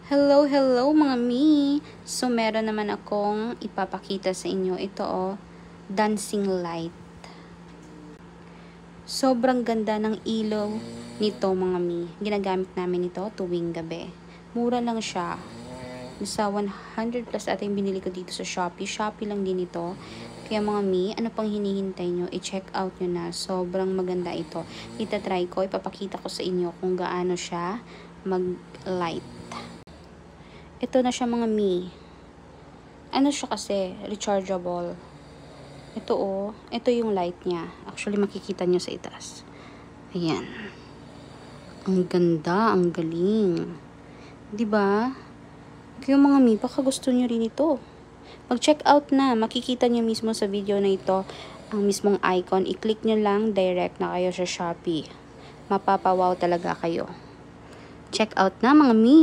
Hello, hello mga mi! So, meron naman akong ipapakita sa inyo. Ito dancing light. Sobrang ganda ng ilaw nito mga mi. Ginagamit namin ito tuwing gabi. Mura lang siya. Nasa 100 plus ata yung binili ko dito sa Shopee. Shopee lang din ito. Kaya mga mi, ano pang hinihintay nyo? I-check out nyo na. Sobrang maganda ito. Itatry ko, ipapakita ko sa inyo kung gaano siya mag-light. Ito na siya mga mi. Ano siya kasi? Rechargeable. Ito ito yung light niya. Actually, makikita nyo sa itaas. Ayan. Ang ganda, ang galing. 'Di ba? Kaya mga mi, baka gusto nyo rin ito. Mag-check out na. Makikita nyo mismo sa video na ito ang mismong icon. I-click nyo lang, direct na kayo sa Shopee. Mapapawaw talaga kayo. Check out na mga mi.